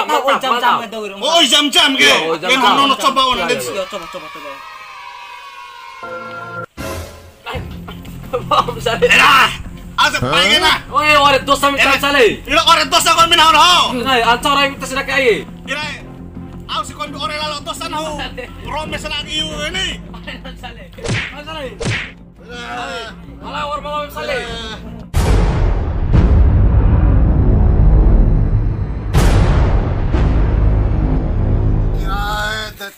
Oh, jam-jam itu. Oh, jam-jam ke? Yang nono coba on ada. Coba. Elah, asap paling na. Oke, orang dosa minta sale. Ilo orang dosa kau minah ho. Nai, acara minta sedekah ai. Ilo, aku si kau orang lalu dosa ho. Romes lagi iu ini. Sale. Malah orang bawa sale.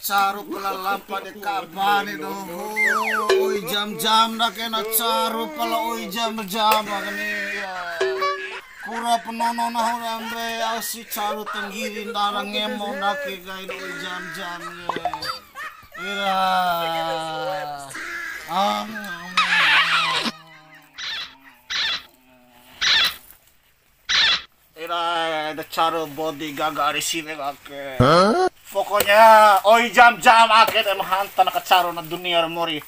Caru pala lampa de kabani do. Oi jam-jam na kena caru pala oi jam-jam agni. Kura penono na horambe asi caru tenggiri ndara ngemo na ke gai oi jam-jam ye. Ira. Ira the caru body gaga receive ake. Pokoknya, oi jam-jam akhir emang hantar nak caro na dunia mori.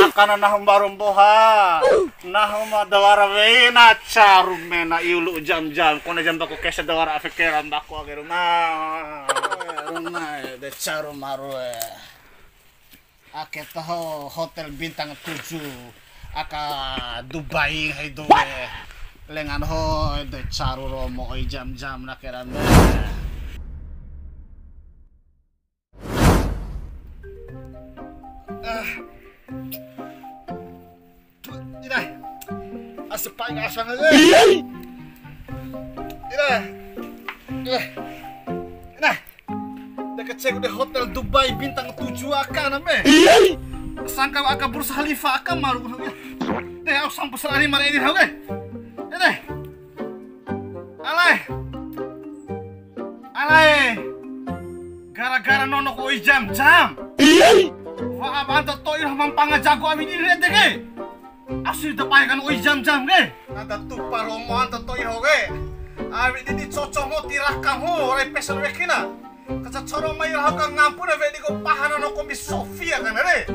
Akan na humbarum boha, na humba dawara na caro mena iulu jam-jam. Kone jam baku kesa dawara afikiran baku akhir rumah de caro maru. Akhir tahu hotel bintang 7, aka Dubai hai do. Lengan ho de caro romo oi jam-jam na keran. Ira, asap paling asal aja. Ira, dekat cek di hotel Dubai bintang 7 akan apa? Sangka akan Burj Khalifa akan maru. Deh, aku sampai selari mana ini oke? Deh, alay, gara-gara nonok oi jam-jam. Wah, abang to irah mampanga jago ami ini rete ke? Asli dapai kan oi jam-jam ke? Nada tupa romo anta to irah ke? Ami ini cocok mo tirah kamu ore pesel wekina. Kaca coro mai irah ka ngampun ave di ko pahana no kombi Sofia kan re?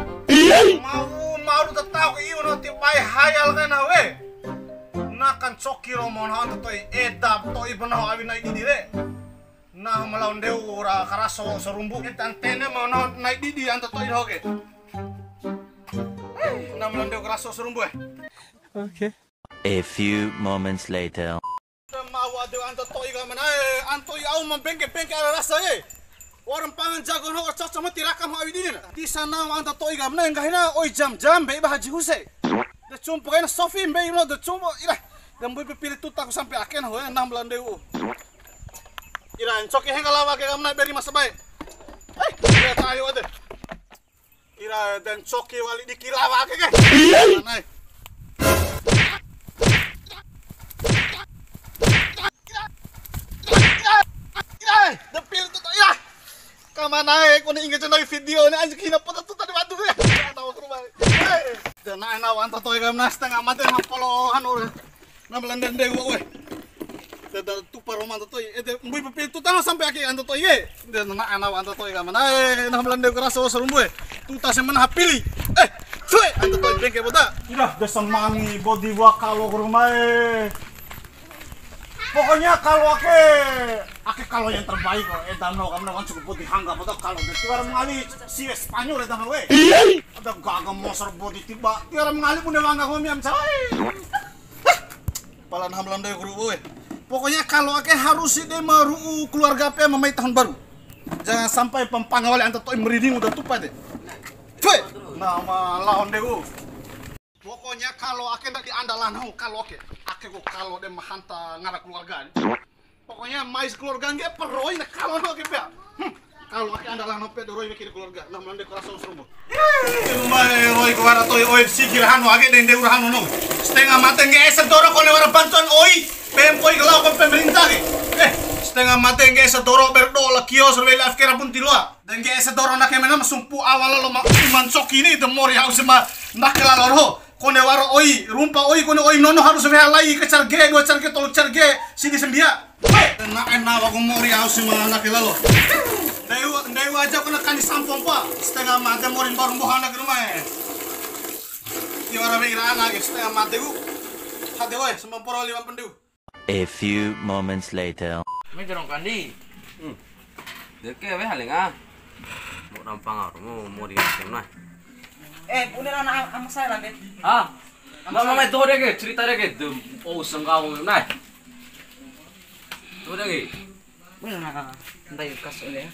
Mau tahu ke iu no tipai hayal kan we? Nakan coki romo anta to edap to ibno ami na ini re. Nah melawan dewa karaso serumbu antena mau naik didi anto toy hoge. Nah melawan dewa karaso serumbu. Okay. A few moments later. Mau ada anto toy gaman anto yau membengke ala rasa Orang pangan jago no cocok sama tirakam hawi didi. Di sana anto toy gaman enggahina oi jam-jam be Haji Huse. De cumpo kena Sofi be no de cumpo ira. Gambu pilih tutak sampai aken ho nah melawan dewa. Ira coki hengalawa ke kamna beri masa baik. Ira tayo ade. Ira dan coki wali dikilawa ke. Manai. Ira, depil tu ira. Kamana ko ni ingat na video ni anjing hinapot tu tadi batu ya. Tahu rumah. Dan nawan to kamna setengah mati mapolohan ur. Namlan dende we. Dan tu paroman to ete mbui pepil tu tang sampai aki anto to ye dan anak anto to kaman nah belande kerasa serumbu tu ta semen hapili cuy anto to bengke boda udah desa mangi body wakalo ke rumah pokoknya kalau aki kalau yang terbaik kok edan no kamu kan cukup body hangga boda kalau tiara mengali si Spanyol edan we ada gagam mosor body tiba tiara mengali pun mangga komi am cai palan hamlande guru we. Pokoknya kalau ake harus ide meru keluarga pe memai tahun baru. Jangan sampai pempangawali antar toi merinding udah tupa deh. Cuy, nama lawan dewu. Pokoknya kalau ake ndak diandalan kalau ake go kalau de mahanta ngara keluarga. Pokoknya mais keluarga nge peroi na kalau no ake pe. Kalau ake andalan pe doroi mikir keluarga. Nah mande kerasa serumbu. Mai roi kuara toi oi sikirhan ake den dewu hanu no. Setengah mate nge sedoro kone wara bantuan oi. Pempoi kalau kan pemerintah ke, setengah mati nggak sedoro berdo lah kios rela afkera pun tilua, dan nggak sedoro nak kemana sumpu awal lo cuman sok ini demor ya usah nak kelalor kone waro oi rumpa oi kone oi nono harus lagi kecar ge dua car ge tolu car ge sini sembia, enak aku mori usah nak kelalor, dewa aja kena kan disampung pak, setengah mati morin baru bohong nak rumah Tiwara mengira anak setengah mati bu, hati woi semua poro 5 pendu. A few moments later. May jarong kandi. Deke we haling ah. Mau nampang mau di na. Punya anak sama saya lah, Bet. Ah. Mama mai to deke cerita deke dum. Oh sengkau na. To deke. Punya anak entah kas ya.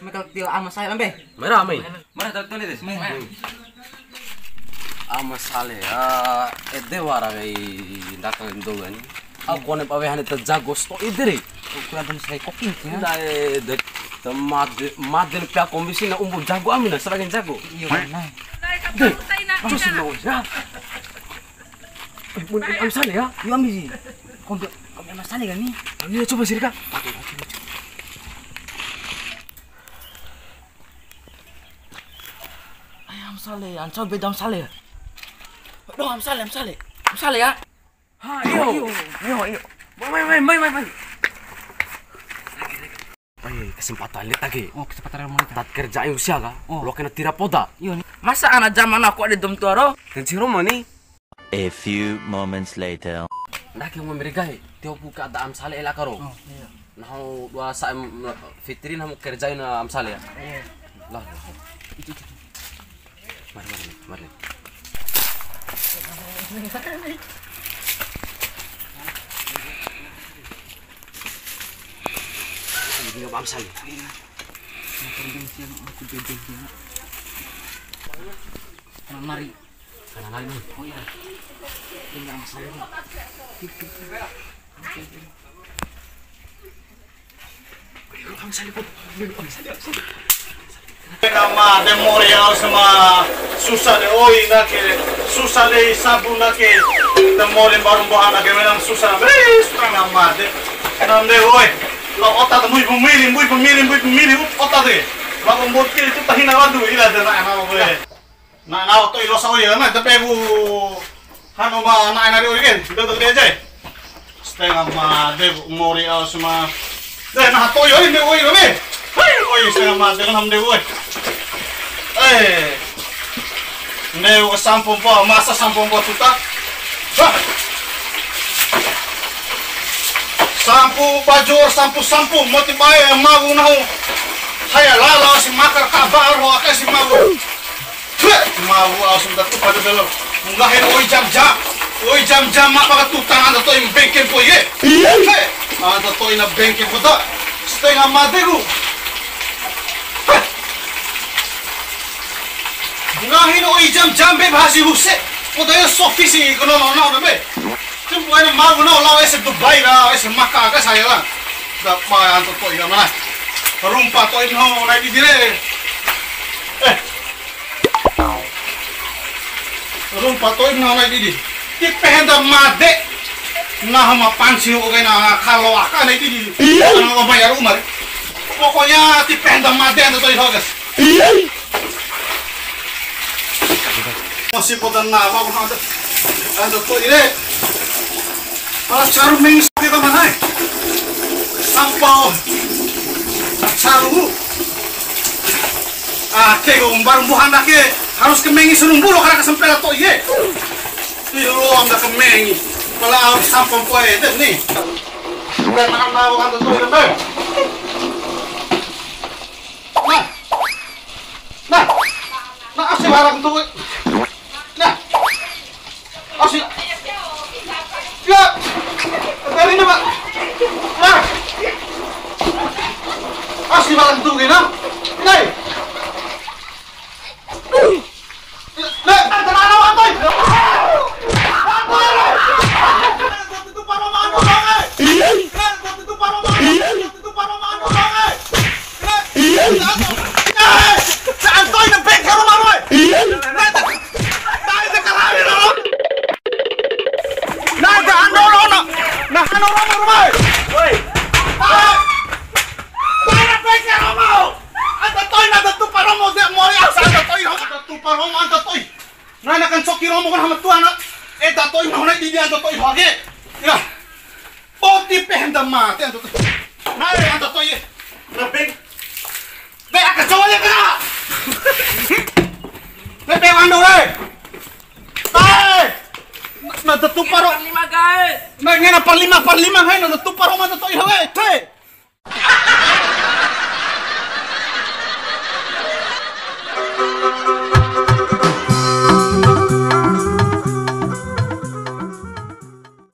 Mereka til sama saya lah, Bet. Merah mai. Merah tak tulis. Ama sale ya edewara gai ndakang ndogan. Aku kone pawe hane terjago sto idere. Ukuran dan saya koking ya. Dai de maden pia komisi na umbu jago amina sebagai jago. Iya, nah. Terus mau ya. Mun am sale ya. Iya, ambil sih. Kau masalah kan nih? Ayo coba sih Kak. Ayam sale, ancam bedam sale. Doh, am sale ya. Ha, iyo. Mai. Kesempatan lihat lagi. Oh, kesempatan mereka. Tat kerja ayo siaga. Lo kena tira poda. Iya nih. Masa anak zaman aku ada dom tuaro? Dan si Roma nih. A few moments later. Nak yang memerigai. Tio buka ada am sale elak karo. Oh, iya. Nah, dua saat fitrin hamu kerjain am sale ya. Iya. Lah. Mari. Ini am sale. Aku bebek dia. Kanan mari. Kanan lagi. Oh iya. Ini am sale. Am sale pun. Nama memorial sama susah de oi nake susah de sabu nake memorial baru bahan nake memang susah setengah made namde oi lo otak muy pemilih otak de lo pembuat itu tahina wadu ila de na to ilo sa oi na tapi bu hano ma na oi kan betul dia aja setengah made memorial sama de na to oi me oi lo me oi setengah made kan namde oi Neu sampung po, masa sampung po tuta. Sampu bajur, sampu, moti bae magu nahu. Haya lala si makar kabar ho akai si magu. Magu asum datu pada belo. Mungahin oi jam mak pakai tutang anda to im bengkel po ye. Anda to ina bengkel po ta. Setengah madegu. Ngahin oi jam be bhasi huse udah sofisi kono no be tu bukan mau no lawa ese Dubai la ese Makkah ka saya lah dapat anto to ina mana rumpa to ino na di dire rumpa to ino na di ti pehenda made nah ma pansi o na kalau akan na di ano bayar umar pokoknya ti pehenda made anto to ino guys masih pada nama pun ada tu ini para charming kita mana sampau caru kego barang buhan dah ke harus kemengi serumbul karena kesempatan tu ye lo anda kemengi kalau sampau kau itu nih bukan nama bukan tu ini nah asih barang tu Asli. Ya. Dari ini, Pak. Nah. Asli malam tuh gini, nah. Nih. Nih, kenapa antoy? Antoy. Itu para mano banget. Itu para mano banget. Antoy na bek karo mano. Nah, ano rumah? Woi. Para peke romo. Anda toy na datu para mo de mo ya sa toy no. Datu para mo anda toy. Na kan soki romo kan hamat tuan. Datoy na na di anda toy hage. Ya. Poti pehenda mate anda toy. Na anda toy. Na beng. Be aka jawanya kana. Be ando we. Na datu paro 5 guys. Nah, ngena par lima hai na tu paro ma to ihawe. Te.